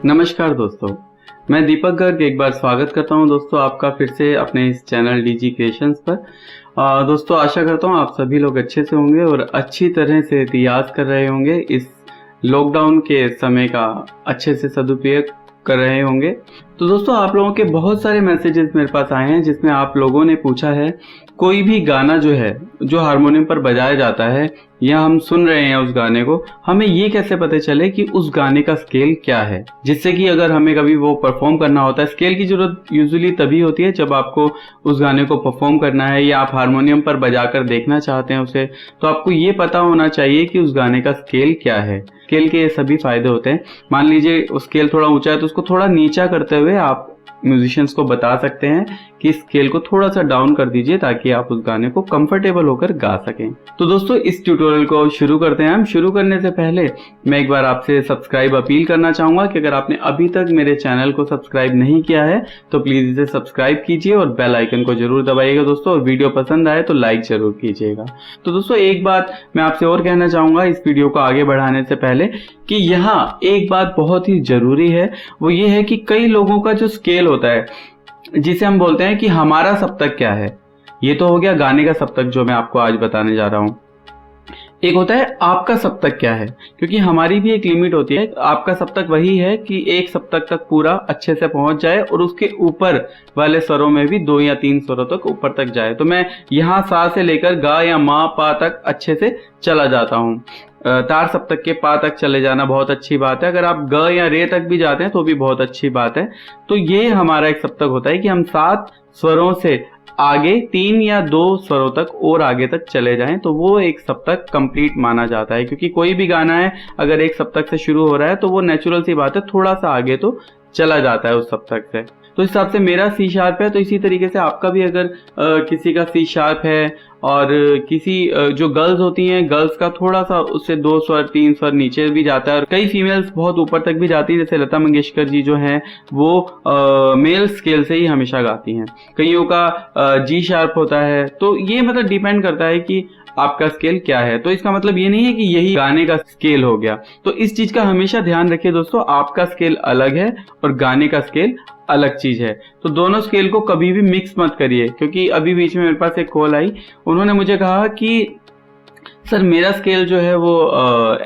नमस्कार दोस्तों, मैं दीपक गर्ग एक बार स्वागत करता हूं दोस्तों आपका फिर से अपने इस चैनल डीजी क्रिएशंस पर। दोस्तों आशा करता हूं आप सभी लोग अच्छे से होंगे और अच्छी तरह से रियाज कर रहे होंगे, इस लॉकडाउन के समय का अच्छे से सदुपयोग कर रहे होंगे। तो दोस्तों आप लोगों के बहुत सारे मैसेजेस मेरे पास आए हैं जिसमें आप लोगों ने पूछा है कोई भी गाना जो है जो हारमोनियम पर बजाया जाता है या हम सुन रहे हैं उस गाने को, हमें ये कैसे पता चले कि उस गाने का स्केल क्या है, जिससे कि अगर हमें कभी वो परफॉर्म करना होता है। स्केल की जरूरत यूजुअली तभी होती है जब आपको उस गाने को परफॉर्म करना है या आप हारमोनियम पर बजाकर देखना चाहते हैं उसे, तो आपको ये पता होना चाहिए कि उस गाने का स्केल क्या है। स्केल के ये सभी फायदे होते हैं। मान लीजिए स्केल थोड़ा ऊंचा है तो उसको थोड़ा नीचा करते हुए आप म्यूजिशियंस को बता सकते हैं कि स्केल को थोड़ा सा डाउन कर दीजिए ताकि आप उस गाने को कंफर्टेबल होकर गा सकें। तो दोस्तों इस ट्यूटोरियल को शुरू करते हैं। हम शुरू करने से पहले मैं एक बार आपसे सब्सक्राइब अपील करना चाहूंगा कि अगर आपने अभी तक मेरे चैनल को सब्सक्राइब नहीं किया है तो प्लीज इसे सब्सक्राइब कीजिए और बेल आइकन को जरूर दबाइएगा दोस्तों, और वीडियो पसंद आए तो लाइक जरूर कीजिएगा। तो दोस्तों एक बात मैं आपसे और कहना चाहूंगा इस वीडियो को आगे बढ़ाने से पहले कि यहाँ एक बात बहुत ही जरूरी है, वो ये है कि कई लोगों का जो स्केल होता है जिसे हम बोलते हैं कि हमारा सप्तक क्या है। ये तो हो गया गाने का सप्तक जो मैं आपको आज बताने जा रहा हूं। एक होता है आपका सप्तक क्या है, क्योंकि हमारी भी एक लिमिट होती है। आपका सप्तक वही है कि एक सप्तक तक पूरा अच्छे से पहुंच जाए और उसके ऊपर वाले स्वरों में भी 2 या 3 स्वरों तक ऊपर तक जाए। तो मैं यहाँ सा से लेकर गा या मा पा तक अच्छे से चला जाता हूँ। तार सप्तक के पा तक चले जाना बहुत अच्छी बात है। अगर आप ग या रे तक भी जाते हैं तो भी बहुत अच्छी बात है। तो ये हमारा एक सप्तक होता है कि हम 7 स्वरों से आगे 3 या 2 स्वरों तक और आगे तक चले जाएं तो वो एक सप्तक कंप्लीट माना जाता है। क्योंकि कोई भी गाना है अगर एक सप्तक से शुरू हो रहा है तो वो नेचुरल सी बात है, थोड़ा सा आगे तो चला जाता है उस सप्तक से। तो इस हिसाब से मेरा सी शार्प है, तो इसी तरीके से आपका भी अगर किसी का सी शार्प है और किसी जो गर्ल्स होती हैं, गर्ल्स का थोड़ा सा उससे 2 स्वर 3 स्वर नीचे भी जाता है और कई फीमेल्स बहुत ऊपर तक भी जाती है। जैसे लता मंगेशकर जी जो हैं वो मेल स्केल से ही हमेशा गाती हैं। कईयों का जी शार्प होता है। तो ये मतलब डिपेंड करता है कि आपका स्केल क्या है। तो इसका मतलब ये नहीं है कि यही गाने का स्केल हो गया। तो इस चीज का हमेशा ध्यान रखिए दोस्तों, आपका स्केल अलग है और गाने का स्केल अलग चीज है। तो दोनों स्केल को कभी भी मिक्स मत करिए। क्योंकि अभी बीच में मेरे पास एक कॉल आई, उन्होंने मुझे कहा कि सर मेरा स्केल जो है वो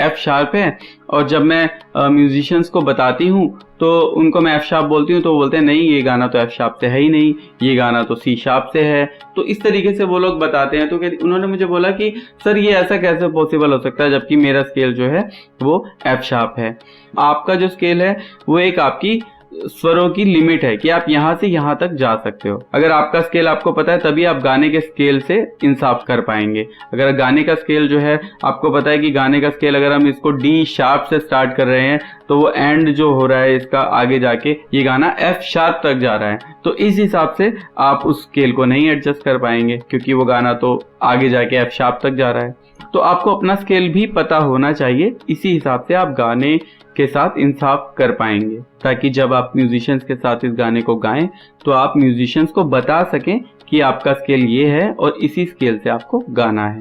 एफ शार्प है और जब मैं म्यूजिशियंस को बताती हूँ तो उनको मैं एफ शार्प बोलती हूँ तो वो बोलते हैं नहीं ये गाना तो एफ शार्प से है ही नहीं, ये गाना तो सी शार्प से है। तो इस तरीके से वो लोग बताते हैं। तो उन्होंने मुझे बोला कि सर ये ऐसा कैसे पॉसिबल हो सकता है जबकि मेरा स्केल जो है वो एफ शार्प है। आपका जो स्केल है वो एक आपकी स्वरों की लिमिट है कि आप यहाँ से यहाँ तक जा सकते हो। अगर आपका स्केल आपको पता है तभी आप गाने के स्केल से इंसाफ कर पाएंगे। अगर गाने का स्केल जो है आपको पता है कि गाने का स्केल अगर हम इसको डी शार्प से स्टार्ट कर रहे हैं तो वो एंड जो हो रहा है इसका आगे जाके ये गाना एफ शार्प तक जा रहा है, तो इस हिसाब से आप उस स्केल को नहीं एडजस्ट कर पाएंगे क्योंकि वो गाना तो आगे जाके एफ शार्प तक जा रहा है। तो आपको अपना स्केल भी पता होना चाहिए, इसी हिसाब से आप गाने के साथ इंसाफ कर पाएंगे ताकि जब आप म्यूजिशियंस के साथ इस गाने को गाएं तो आप म्यूजिशियंस को बता सकें कि आपका स्केल ये है और इसी स्केल से आपको गाना है।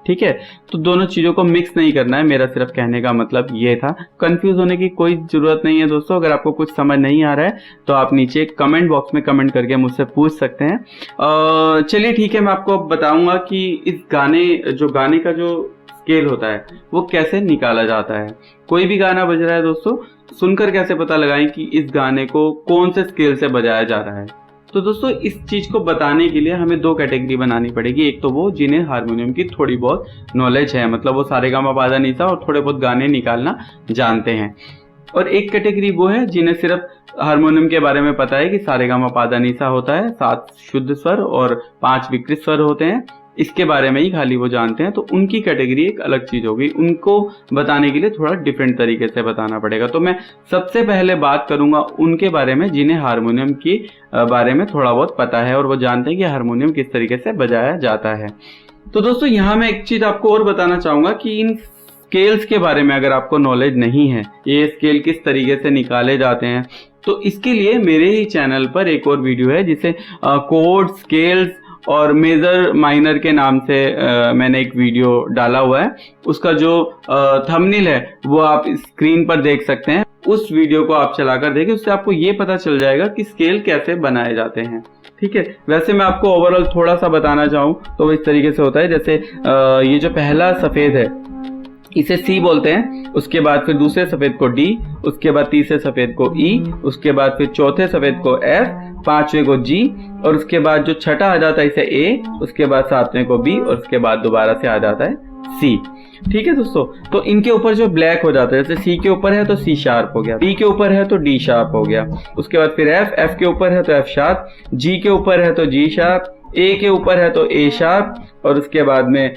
ठीक है, तो दोनों चीजों को मिक्स नहीं करना है, मेरा सिर्फ कहने का मतलब ये था। कंफ्यूज होने की कोई जरूरत नहीं है दोस्तों। अगर आपको कुछ समझ नहीं आ रहा है तो आप नीचे कमेंट बॉक्स में कमेंट करके मुझसे पूछ सकते हैं। चलिए ठीक है, मैं आपको बताऊंगा कि इस गाने का जो स्केल होता है वो कैसे निकाला जाता है। कोई भी गाना बज रहा है दोस्तों, सुनकर कैसे पता लगाएं कि इस गाने को कौन से स्केल से बजाया जा रहा है। तो दोस्तों इस चीज को बताने के लिए हमें 2 कैटेगरी बनानी पड़ेगी। एक तो वो जिन्हें हारमोनियम की थोड़ी बहुत नॉलेज है, मतलब वो सारेगामा पाधा निसा और थोड़े बहुत गाने निकालना जानते हैं, और एक कैटेगरी वो है जिन्हें सिर्फ हारमोनियम के बारे में पता है कि सारेगामा पाधा निसा होता है, 7 शुद्ध स्वर और 5 विकृत स्वर होते हैं, इसके बारे में ही खाली वो जानते हैं। तो उनकी कैटेगरी एक अलग चीज होगी, उनको बताने के लिए थोड़ा डिफरेंट तरीके से बताना पड़ेगा। तो मैं सबसे पहले बात करूंगा उनके बारे में जिन्हें हारमोनियम की बारे में थोड़ा बहुत पता है और वो जानते हैं कि हारमोनियम किस तरीके से बजाया जाता है। तो दोस्तों यहाँ मैं एक चीज आपको और बताना चाहूंगा कि इन स्केल्स के बारे में अगर आपको नॉलेज नहीं है, ये स्केल किस तरीके से निकाले जाते हैं, तो इसके लिए मेरे ही चैनल पर एक और वीडियो है जिसे कोड स्केल्स और मेजर माइनर के नाम से मैंने एक वीडियो डाला हुआ है। उसका जो थंबनेल है वो आप स्क्रीन पर देख सकते हैं। उस वीडियो को आप चलाकर देखें, उससे आपको ये पता चल जाएगा कि स्केल कैसे बनाए जाते हैं। ठीक है, वैसे मैं आपको ओवरऑल थोड़ा सा बताना चाहूँ तो इस तरीके से होता है। जैसे ये जो पहला सफ़ेद है इसे C बोलते हैं, उसके बाद फिर दूसरे सफ़ेद को D, उसके बाद तीसरे सफ़ेद को E, उसके बाद फिर चौथे सफ़ेद को F, पांचवें को G, और उसके बाद जो छठा आ जाता है इसे A, उसके बाद सातवें को B, और उसके बाद दोबारा से आ जाता है C। ठीक है दोस्तों, तो इनके ऊपर जो ब्लैक हो जाता है, जैसे C के ऊपर है तो C शार्प हो गया, D के ऊपर है तो D शार्प हो गया, उसके बाद फिर F के ऊपर है तो F शार्प, G के ऊपर है तो G शार्प, A के ऊपर है तो A शार्प, और उसके बाद में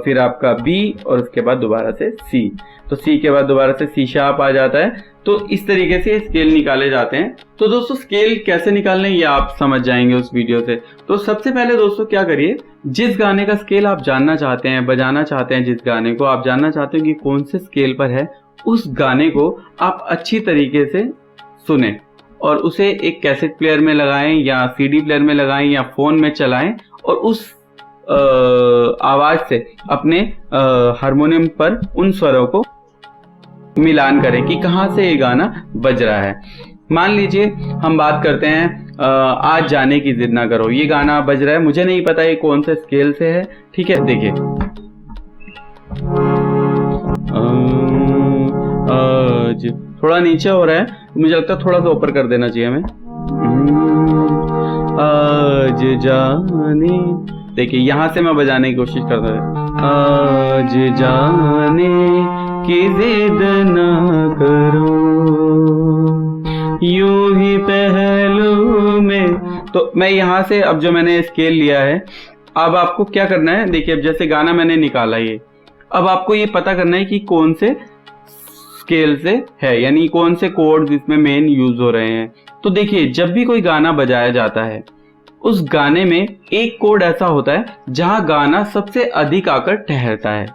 फिर आपका B, और उसके बाद दोबारा से C, तो C के बाद दोबारा से C शार्प आ जाता है। तो इस तरीके से स्केल निकाले जाते हैं। तो दोस्तों स्केल कैसे निकालने ये आप समझ जाएंगे उस वीडियो से। तो सबसे पहले दोस्तों क्या करिए, जिस गाने का स्केल आप जानना चाहते हैं, बजाना चाहते हैं, जिस गाने को आप जानना चाहते हो कि कौन से स्केल पर है, उस गाने को आप अच्छी तरीके से सुने और उसे एक कैसेट प्लेयर में लगाएं या CD प्लेयर में लगाएं या फोन में चलाएं, और उस आवाज से अपने हारमोनियम पर उन स्वरों को मिलान करें कि कहाँ से ये गाना बज रहा है। मान लीजिए हम बात करते हैं आज जाने की जिद ना करो, ये गाना बज रहा है, मुझे नहीं पता ये कौन से स्केल से है। ठीक है, देखिए आज थोड़ा नीचे हो रहा है, मुझे लगता है थोड़ा सा ऊपर कर देना चाहिए हमें। आज जाने, देखिए यहां से मैं बजाने की कोशिश कर रहा हूं। आज जाने की जिद ना करो, यूं ही पहलू में। तो मैं यहां से अब जो मैंने स्केल लिया है, अब आपको क्या करना है, देखिए अब जैसे गाना मैंने निकाला ये, अब आपको ये पता करना है कि कौन से स्केल से है, यानी कौन से कोड्स इसमें मेन यूज हो रहे हैं। तो देखिए जब भी कोई गाना बजाया जाता है, उस गाने में एक कोड ऐसा होता है जहां गाना सबसे अधिक आकर ठहरता है।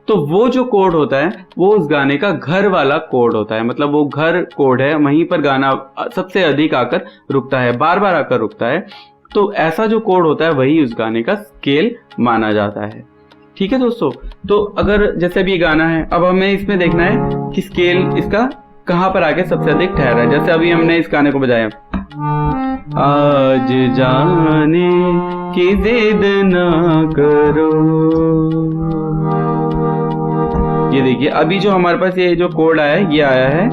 तो वो जो कोड होता है वो उस गाने का घर वाला कोड होता है, मतलब वो घर कोड है, वहीं पर गाना सबसे अधिक आकर रुकता है, बार बार आकर रुकता है। तो ऐसा जो कोड होता है वही उस गाने का स्केल माना जाता है। ठीक है दोस्तों, तो अगर जैसे भी ये गाना है, अब हमें इसमें देखना है कि स्केल इसका कहाँ पर आके सबसे अधिक ठहरा है। जैसे अभी हमने इस गाने को बजाया, आज जाने की जिद ना करो, ये देखिए अभी जो हमारे पास ये जो कोड आया है, ये आया है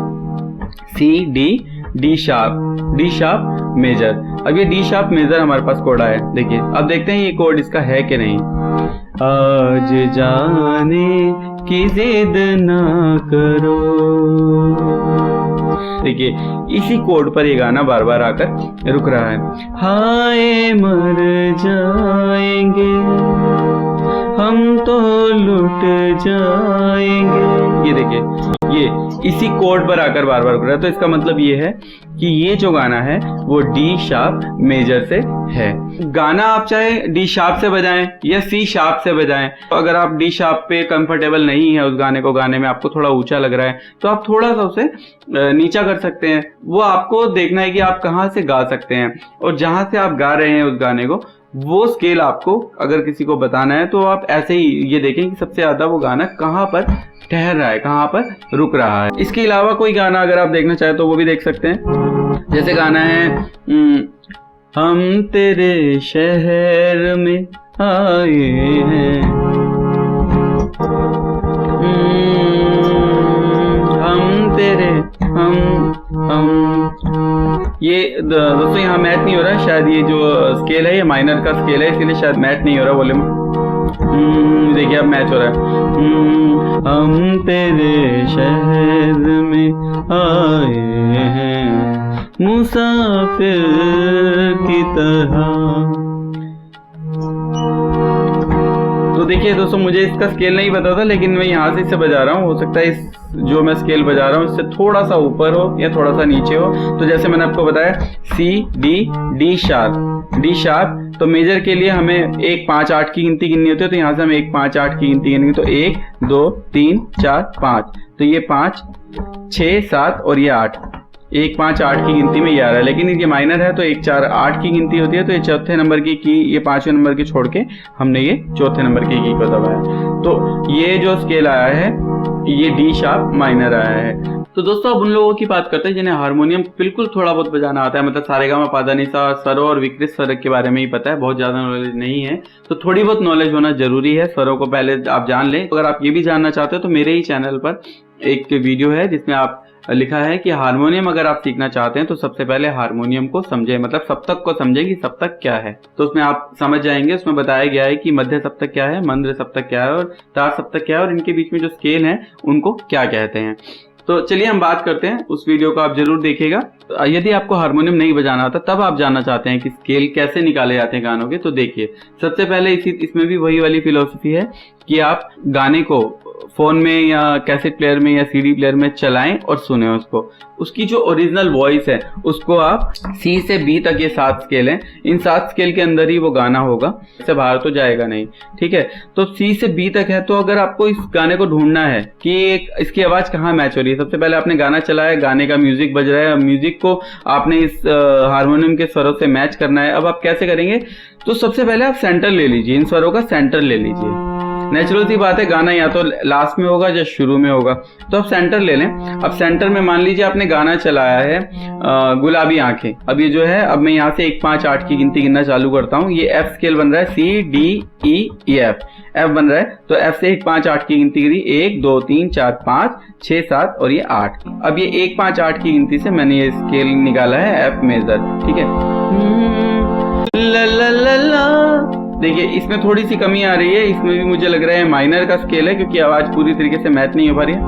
डी शार्प मेजर। अब ये डी शार्प मेजर हमारे पास कोड आया है। देखिए अब देखते हैं ये कोड इसका है कि नहीं। आज जाने की जिद ना करो, देखिए इसी कोड पर ये गाना बार बार आकर रुक रहा है। हाय मर जाएंगे हम तो लुट जाएंगे, ये देखिए ये इसी कोड पर आकर बार बार रुक रहा है। तो इसका मतलब ये है कि ये जो गाना है वो डी शार्प मेजर से है। गाना आप चाहे डी शार्प से बजाएं या सी शार्प से बजाएं, तो अगर आप डी शार्प पे कंफर्टेबल नहीं है उस गाने को गाने में, आपको थोड़ा ऊंचा लग रहा है, तो आप थोड़ा सा उसे नीचा कर सकते हैं। वो आपको देखना है कि आप कहाँ से गा सकते हैं, और जहां से आप गा रहे हैं उस गाने को, वो स्केल आपको अगर किसी को बताना है तो आप ऐसे ही ये देखें कि सबसे ज्यादा वो गाना कहाँ पर ठहर रहा है, कहाँ पर रुक रहा है। इसके अलावा कोई गाना अगर आप देखना चाहें तो वो भी देख सकते हैं। जैसे गाना है हम तेरे शहर में आए हैं, हम तेरे ये दोस्तों यहाँ मैच नहीं हो रहा है, शायद ये जो स्केल है ये माइनर का स्केल है, इसलिए शायद मैच नहीं हो रहा वॉल्यूम। देखिए अब मैच हो रहा है। हम तेरे शहर में आए हैं मुसाफिर की तरह। तो देखिए दोस्तों मुझे इसका स्केल नहीं पता था, लेकिन मैं यहाँ से इसे बजा रहा हूँ। हो सकता है इस जो मैं स्केल बजा रहा हूँ इससे थोड़ा सा ऊपर हो या थोड़ा सा नीचे हो। तो जैसे मैंने आपको बताया डी शार्प, तो मेजर के लिए हमें 1 5 8 की गिनती गिननी होती है। तो यहाँ से हम 1 5 8 की गिनती गिनेंगे, तो 1 2 3 4 5, तो ये 5 6 7 और ये 8, 1 5 8 की गिनती में ये आ रहा है। लेकिन ये माइनर है तो 1 4 8 की गिनती होती है, तो ये चौथे नंबर की ये 5वें नंबर की छोड़ के हमने ये चौथे नंबर की को दबाया। तो ये जो स्केल आया है ये डी शार्प माइनर आया है। तो दोस्तों अब उन लोगों की बात करते हैं जिन्हें हारमोनियम बिल्कुल थोड़ा बहुत बजाना आता है, मतलब सारेगामा पाधानीसा, स्वरों और विकृत स्वर के बारे में ही पता है, बहुत ज्यादा नॉलेज नहीं है। तो थोड़ी बहुत नॉलेज होना जरूरी है, स्वरों को पहले आप जान लें। अगर आप ये भी जानना चाहते हो तो मेरे ही चैनल पर एक वीडियो है जिसमें आप लिखा है कि हारमोनियम अगर आप सीखना चाहते हैं तो सबसे पहले हारमोनियम को समझें, मतलब सप्तक को समझें कि सप्तक क्या है। तो उसमें आप समझ जाएंगे, उसमें बताया गया है कि मध्य सप्तक क्या है, मंद्र सप्तक क्या है और तार सप्तक क्या है और इनके बीच में जो स्केल है उनको क्या कहते हैं। तो चलिए हम बात करते हैं, उस वीडियो को आप जरूर देखिएगा। तो यदि आपको हारमोनियम नहीं बजाना आता तब आप जानना चाहते हैं कि स्केल कैसे निकाले जाते हैं गानों के, तो देखिए सबसे पहले इसमें भी वही वाली फिलॉसफी है कि आप गाने को फोन में या कैसेट प्लेयर में या सीडी प्लेयर में चलाएं और सुने उसको। उसकी जो ओरिजिनल वॉइस है उसको आप सी से बी तक, ये 7 स्केल हैं, इन 7 स्केल के अंदर ही वो गाना होगा, इससे बाहर तो जाएगा नहीं, ठीक है। तो सी से बी तक है, तो अगर आपको इस गाने को ढूंढना है कि इसकी आवाज कहाँ मैच हो रही है, सबसे पहले आपने गाना चलाया, गाने का म्यूजिक बज रहा है, म्यूजिक को आपने इस हारमोनियम के स्वरों से मैच करना है। अब आप कैसे करेंगे, तो सबसे पहले आप सेंटर ले लीजिए, इन स्वरों का सेंटर ले लीजिए। नेचुरल सी बात है, गाना या तो लास्ट में होगा या शुरू में होगा, तो आप सेंटर ले लें। अब सेंटर में मान लीजिए आपने गाना चलाया है गुलाबी आंखें। अब ये जो है, अब मैं यहाँ से 1 5 8 की गिनती गिनना चालू करता हूँ। ये एफ स्केल बन रहा है, C D E F, F बन रहा है, तो एफ से 1 5 8 की गिनती करी, 1 2 3 4 5 6 7 और ये 8। अब ये 1 5 8 की गिनती से मैंने ये स्केल निकाला है एफ मेजर, ठीक है। ला ला ला ला, देखिए इसमें थोड़ी सी कमी आ रही है, इसमें भी मुझे लग रहा है माइनर का स्केल है क्योंकि आवाज पूरी तरीके से मैच नहीं हो पा रही है।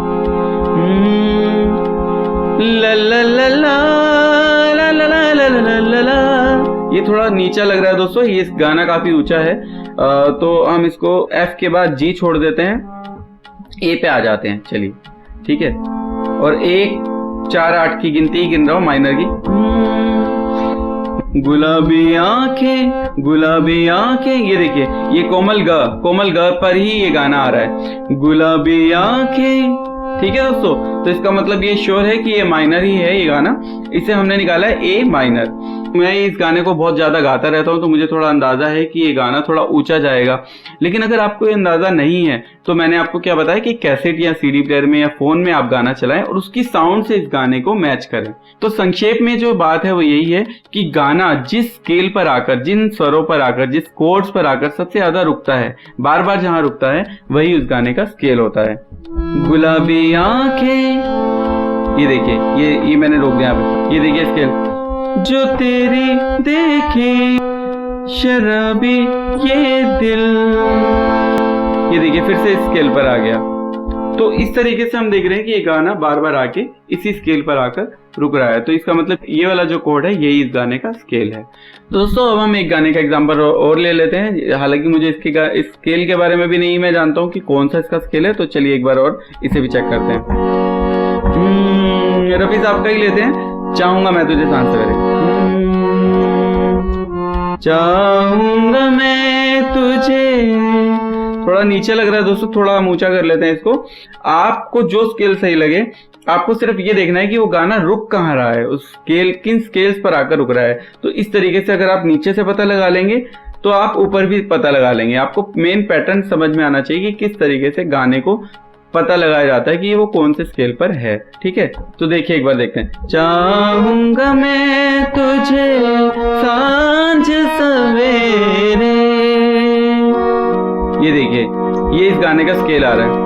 ला ला ला ला ला ला ला ला ला ला, ये थोड़ा नीचा लग रहा है दोस्तों, ये गाना काफी ऊंचा है। तो हम इसको एफ के बाद जी छोड़ देते हैं, ए पे आ जाते हैं, चलिए ठीक है। और 1 4 8 की गिनती गिन रहा हूं माइनर की। गुलाबी आंखें गुलाबी आंखें, ये देखिए ये कोमल ग पर ही ये गाना आ रहा है, गुलाबी आंखें, ठीक है दोस्तों। तो इसका मतलब ये श्योर है कि ये माइनर ही है ये गाना, इसे हमने निकाला है ए माइनर। मैं इस गाने को बहुत ज्यादा गाता रहता हूँ तो मुझे थोड़ा अंदाजा है कि ये गाना थोड़ा ऊंचा जाएगा, लेकिन अगर आपको ये अंदाजा नहीं है तो मैंने आपको क्या बताया कि कैसेट या सीडी प्लेयर में या फोन में आप गाना चलाएं और उसकी साउंड से इस गाने को मैच करें। तो संक्षेप में जो बात है वो यही है कि गाना जिस स्केल पर आकर, जिन स्वरों पर आकर, जिस कोड्स पर आकर सबसे ज्यादा रुकता है, बार बार जहां रुकता है वही उस गाने का स्केल होता है। गुलाबी आंखें, ये देखिए ये मैंने रोक दिया, ये देखिए स्केल, जो तेरी देखे शराबी ये दिल, ये देखिए फिर से स्केल पर आ गया। तो इस तरीके से हम देख रहे हैं कि ये गाना बार बार आके इसी स्केल पर आकर रुक रहा है, तो इसका मतलब ये वाला जो कोड है यही इस गाने का स्केल है। दोस्तों अब हम एक गाने का एग्जांपल और ले लेते हैं, हालांकि मुझे इस स्केल के बारे में भी नहीं मैं जानता हूँ कि कौन सा इसका स्केल है, तो चलिए एक बार और इसे भी चेक करते हैं। रफी साहब का ही लेते हैं, चाहूंगा मैं तुझे सांझ सवेरे, चाहूंगा मैं तुझे, थोड़ा नीचे लग रहा है दोस्तों, थोड़ा हम ऊंचा कर लेते हैं इसको। आपको जो स्केल सही लगे, आपको सिर्फ ये देखना है कि वो गाना रुक कहाँ रहा है, उस स्केल किन स्केल्स पर आकर रुक रहा है। तो इस तरीके से अगर आप नीचे से पता लगा लेंगे तो आप ऊपर भी पता लगा लेंगे। आपको मेन पैटर्न समझ में आना चाहिए कि किस तरीके से गाने को पता लगाया जाता है कि वो कौन से स्केल पर है, ठीक है। तो देखिए एक बार देखते हैं, चाहूंगा मैं तुझे सांझ सवेरे, ये देखिए ये इस गाने का स्केल आ रहा है।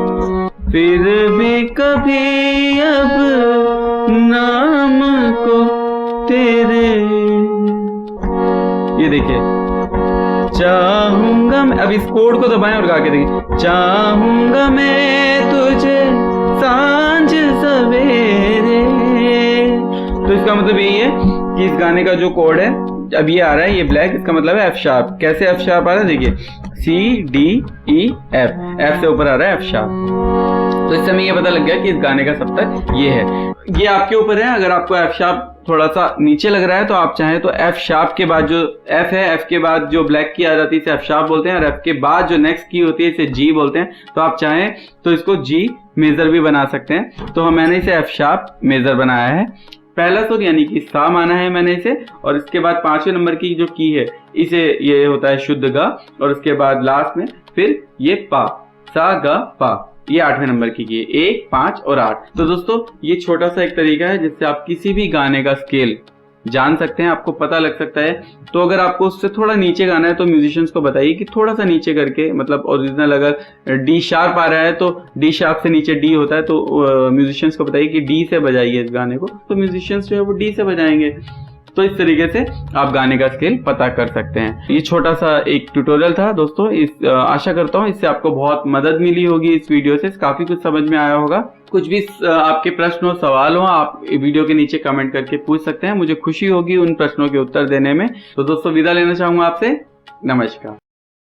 फिर भी कभी अब नाम को तेरे, ये देखिए चाहूंगा मैं, अब इस कोड को दबाएं और गा के देखिए, चाहूंगा मैं तुझे सांझ सवेरे। तो इसका मतलब यही है कि इस गाने का जो कोड है अब ये आ रहा है, ये ब्लैक, इसका मतलब है एफ शार्प। कैसे एफ शार्प आ रहा है, देखिए C D E F, F से ऊपर आ रहा है एफ शार्प। तो इससे हमें ये पता लग गया कि इस गाने का सप्तक ये है। ये आपके ऊपर है, अगर आपको एफ शार्प थोड़ा सा नीचे लग रहा है तो आप चाहें तो एफ शार्प के बाद जो एफ है, एफ के बाद जो ब्लैक की आ जाती है इसे एफ शार्प बोलते हैं, और एफ के बाद जो नेक्स्ट की होती है इसे जी बोलते हैं। तो आप चाहें तो इसको जी मेजर भी बना सकते हैं। तो मैंने इसे एफ शार्प मेजर बनाया है। पहला सुर यानी कि सा माना है मैंने इसे, और इसके बाद 5वें नंबर की जो की है इसे ये होता है शुद्ध गा, और उसके बाद लास्ट में फिर ये पा, सा ग पा, ये 8वें नंबर की है, 1, 5 और 8। तो दोस्तों ये छोटा सा एक तरीका है जिससे आप किसी भी गाने का स्केल जान सकते हैं, आपको पता लग सकता है। तो अगर आपको उससे थोड़ा नीचे गाना है तो म्यूजिशियंस को बताइए कि थोड़ा सा नीचे करके, मतलब ओरिजिनल अगर डी शार्प आ रहा है तो डी शार्प से नीचे डी होता है, तो म्यूजिशियंस को बताइए कि डी से बजाइए इस गाने को, तो म्यूजिशियंस जो है वो डी से बजाएंगे। तो इस तरीके से आप गाने का स्केल पता कर सकते हैं। ये छोटा सा एक ट्यूटोरियल था दोस्तों, आशा करता हूँ इससे आपको बहुत मदद मिली होगी। इस वीडियो से काफी कुछ समझ में आया होगा। कुछ भी आपके प्रश्न हो, सवाल हो, आप वीडियो के नीचे कमेंट करके पूछ सकते हैं, मुझे खुशी होगी उन प्रश्नों के उत्तर देने में। तो दोस्तों विदा लेना चाहूंगा आपसे, नमस्कार।